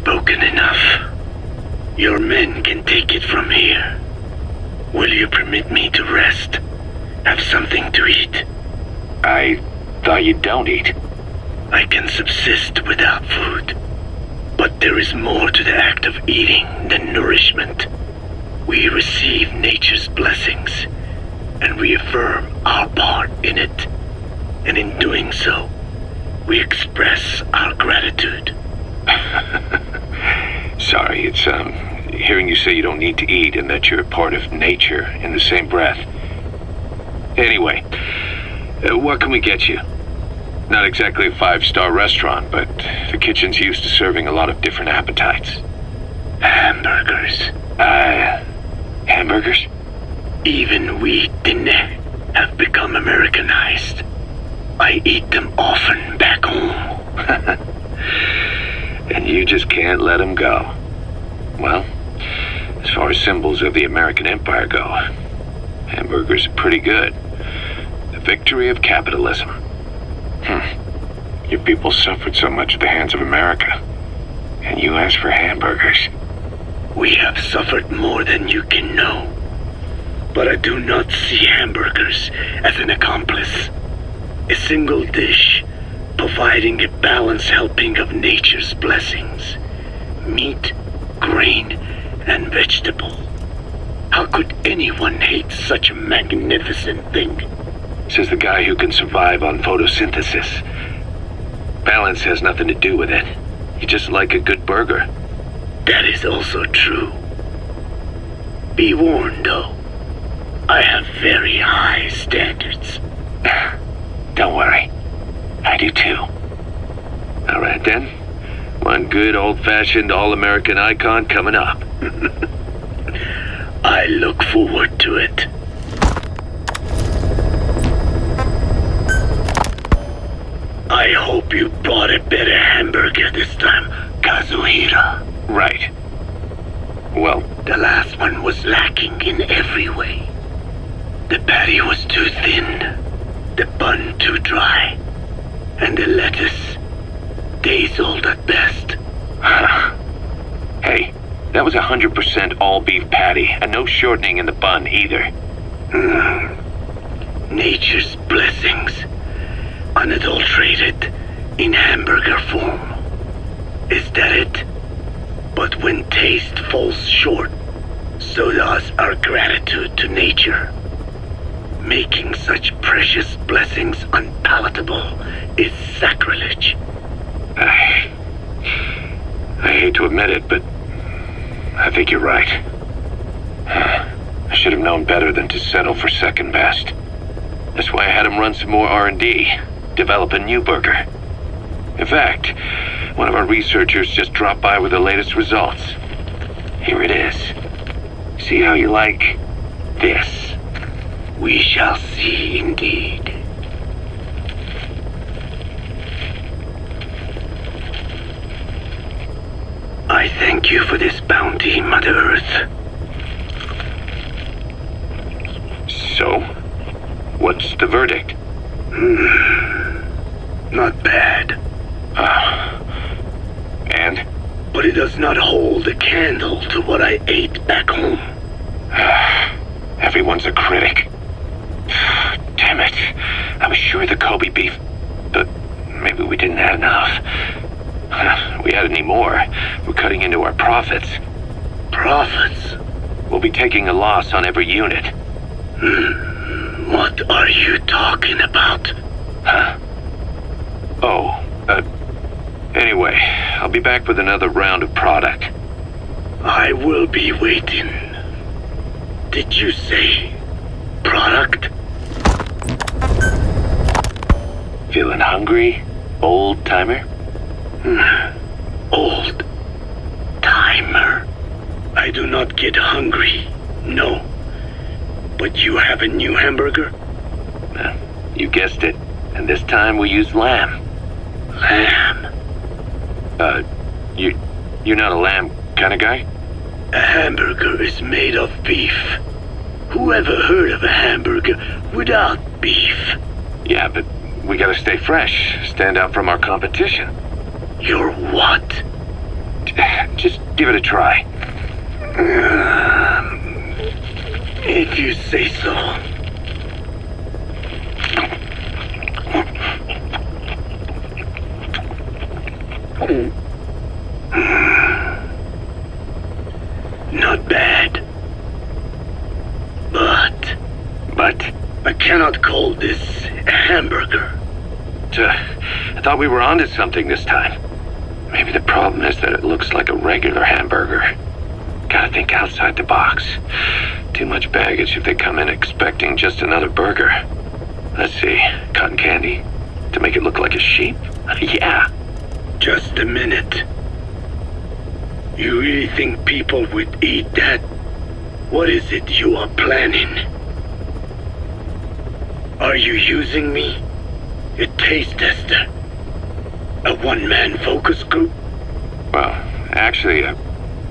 spoken enough. Your men can take it from here. Will you permit me to rest? Have something to eat? I thought you don't eat. I can subsist without food. But there is more to the act of eating than nourishment. We receive nature's blessings, and we affirm our part in it. And in doing so, we express our gratitude. Sorry, it's, hearing you say you don't need to eat and that you're part of nature in the same breath. Anyway, what can we get you? Not exactly a 5-star restaurant, but the kitchen's used to serving a lot of different appetites. Hamburgers. Hamburgers? Even we Dinne have become Americanized. I eat them often back home. And you just can't let them go. Well, as far as symbols of the American Empire go, hamburgers are pretty good. The victory of capitalism. Your people suffered so much at the hands of America, and you asked for hamburgers. We have suffered more than you can know. But I do not see hamburgers as an accomplice. A single dish, providing a balanced helping of nature's blessings. Meat, grain, and vegetable. How could anyone hate such a magnificent thing? Says the guy who can survive on photosynthesis. Balance has nothing to do with it. You just like a good burger. That is also true. Be warned, though. I have very high standards. Don't worry. I do too. All right then. One good old-fashioned all-American icon coming up. I look forward to it. I hope you brought a better hamburger this time, Kazuhira. Right. Well, the last one was lacking in every way. The patty was too thin, the bun too dry, and the lettuce days old at best. Hey, that was 100% all-beef patty, and no shortening in the bun either. Nature's blessings, unadulterated, in hamburger form. Is that it? But when taste falls short, so does our gratitude to nature. Making such precious blessings unpalatable is sacrilege. I hate to admit it, but I think you're right. I should have known better than to settle for second best. That's why I had him run some more R&D, develop a new burger. In fact, one of our researchers just dropped by with the latest results. Here it is. See how you like this? We shall see indeed. I thank you for this bounty, Mother Earth. So, what's the verdict? Not bad. And? But it does not hold a candle to what I ate back home. Everyone's a critic. Damn it. I was sure the Kobe beef, but maybe we didn't add enough. If we add any more, we're cutting into our profits. Profits? We'll be taking a loss on every unit. What are you talking about? Huh? Oh, anyway, I'll be back with another round of product. I will be waiting. Did you say product? Feeling hungry, old timer? Old timer. I do not get hungry, no. But you have a new hamburger? You guessed it. And this time we use lamb. Lamb? You're not a lamb kind of guy? A hamburger is made of beef. Who ever heard of a hamburger without beef? Yeah, but we gotta stay fresh, stand out from our competition. You're what? Just give it a try. If you say so. Not bad. But I cannot call this a hamburger. I thought we were onto something this time. Maybe the problem is that it looks like a regular hamburger. Gotta think outside the box. Too much baggage if they come in expecting just another burger. Let's see, cotton candy? To make it look like a sheep? Yeah. Just a minute. You really think people would eat that? What is it you are planning? Are you using me? A taste tester? A one-man focus group? Well, actually, I've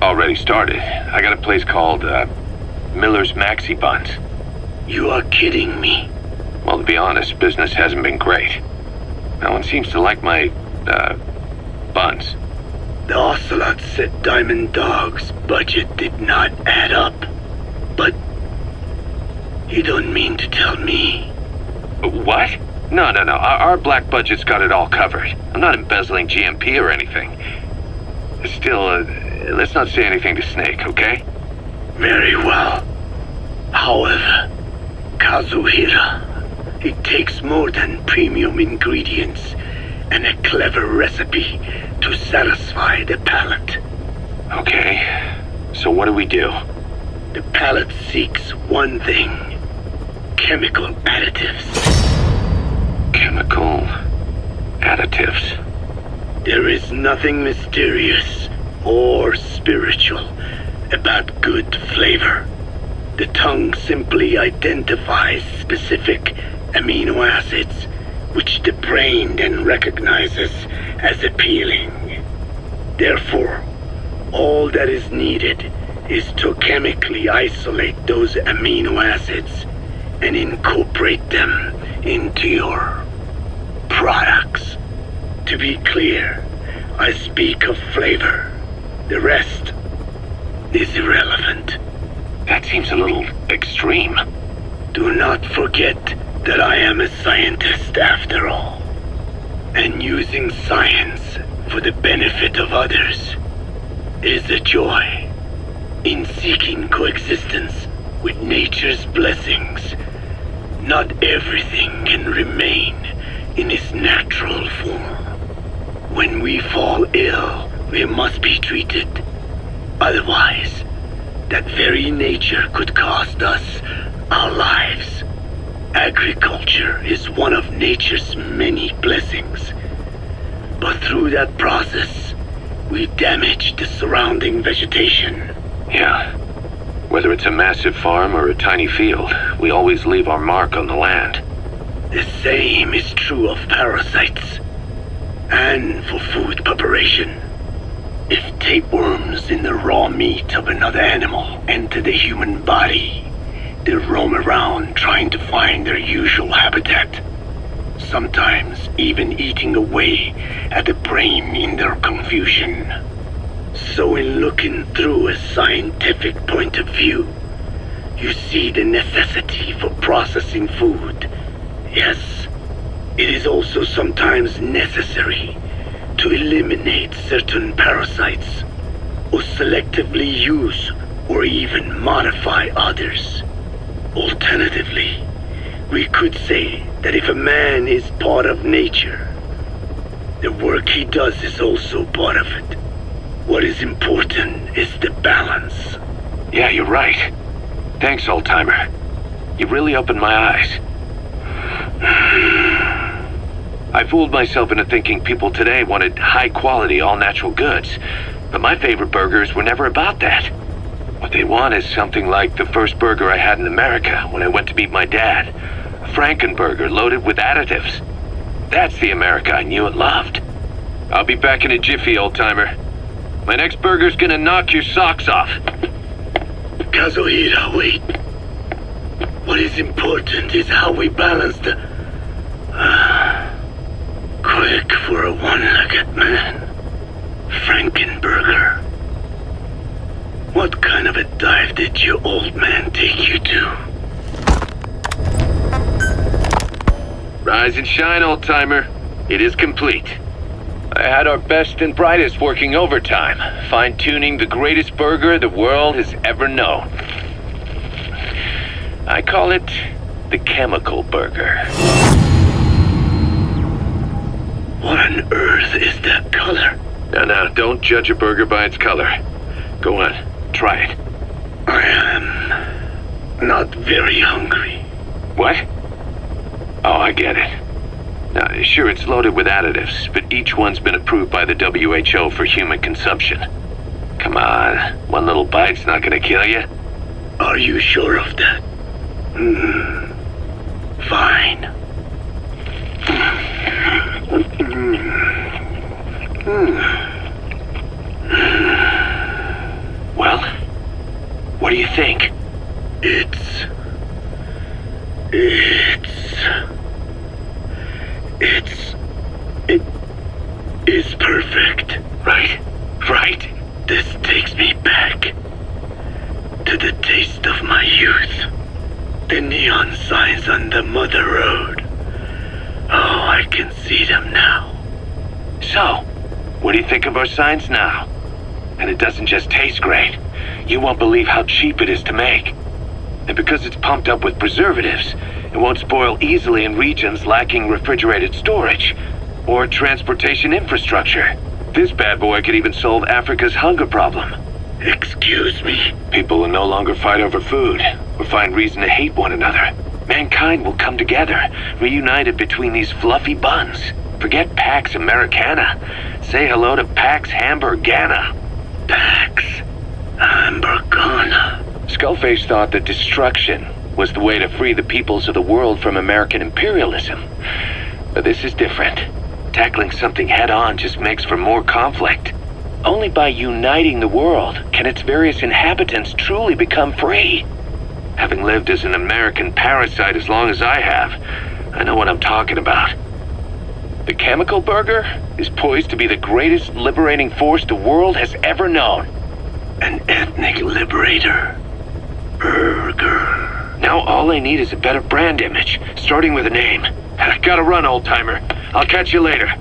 already started. I got a place called, Miller's Maxi Buns. You are kidding me. Well, to be honest, business hasn't been great. No one seems to like my, buns. The Ocelot said Diamond Dog's budget did not add up. But you don't mean to tell me. What? No. Our black budget's got it all covered. I'm not embezzling GMP or anything. Still, let's not say anything to Snake, okay? Very well. However, Kazuhira, it takes more than premium ingredients and a clever recipe to satisfy the palate. Okay, so what do we do? The palate seeks one thing: chemical additives. Chemical additives. There is nothing mysterious or spiritual about good flavor. The tongue simply identifies specific amino acids which the brain then recognizes as appealing. Therefore, all that is needed is to chemically isolate those amino acids and incorporate them into your products. To be clear, I speak of flavor. The rest is irrelevant. That seems a little extreme. Do not forget that I am a scientist after all, and using science for the benefit of others is a joy. In seeking coexistence with nature's blessings, not everything can remain in its natural form. When we fall ill, we must be treated. Otherwise, that very nature could cost us our lives. Agriculture is one of nature's many blessings. But through that process, we damage the surrounding vegetation. Yeah. Whether it's a massive farm or a tiny field, we always leave our mark on the land. The same is true of parasites and for food preparation. If tapeworms in the raw meat of another animal enter the human body, they roam around trying to find their usual habitat, sometimes even eating away at the brain in their confusion. So in looking through a scientific point of view, you see the necessity for processing food. Yes, it is also sometimes necessary to eliminate certain parasites, or selectively use or even modify others. Alternatively, we could say that if a man is part of nature, the work he does is also part of it. What is important is the balance. Yeah, you're right. Thanks, old-timer. You really opened my eyes. I fooled myself into thinking people today wanted high-quality, all-natural goods. But my favorite burgers were never about that. What they want is something like the first burger I had in America when I went to meet my dad. A Frankenburger loaded with additives. That's the America I knew and loved. I'll be back in a jiffy, old-timer. My next burger's gonna knock your socks off. Kazuhira, wait. What is important is how we balance the... quick for a one-legged man. Frankenburger. What kind of a dive did your old man take you to? Rise and shine, old-timer. It is complete. I had our best and brightest working overtime, fine-tuning the greatest burger the world has ever known. I call it the chemical burger. What on earth is that color? Now, don't judge a burger by its color. Go on, try it. I am not very hungry. What? Oh, I get it. Now, sure, it's loaded with additives, but each one's been approved by the WHO for human consumption. Come on, one little bite's not gonna kill you. Are you sure of that? Fine. Well, what do you think? It is perfect. Right? Right? This takes me back to the taste of my youth. The neon signs on the mother road. Oh, I can see them now. So, what do you think of our signs now? And it doesn't just taste great. You won't believe how cheap it is to make. And because it's pumped up with preservatives, it won't spoil easily in regions lacking refrigerated storage or transportation infrastructure. This bad boy could even solve Africa's hunger problem. Excuse me? People will no longer fight over food or find reason to hate one another. Mankind will come together, reunited between these fluffy buns. Forget Pax Americana. Say hello to Pax Hamburgana. Pax Hamburgana. Skullface thought that destruction was the way to free the peoples of the world from American imperialism. But this is different. Tackling something head-on just makes for more conflict. Only by uniting the world can its various inhabitants truly become free. Having lived as an American parasite as long as I have, I know what I'm talking about. The chemical burger is poised to be the greatest liberating force the world has ever known. An ethnic liberator. Burger. Now all I need is a better brand image, starting with a name. Gotta run, old-timer. I'll catch you later.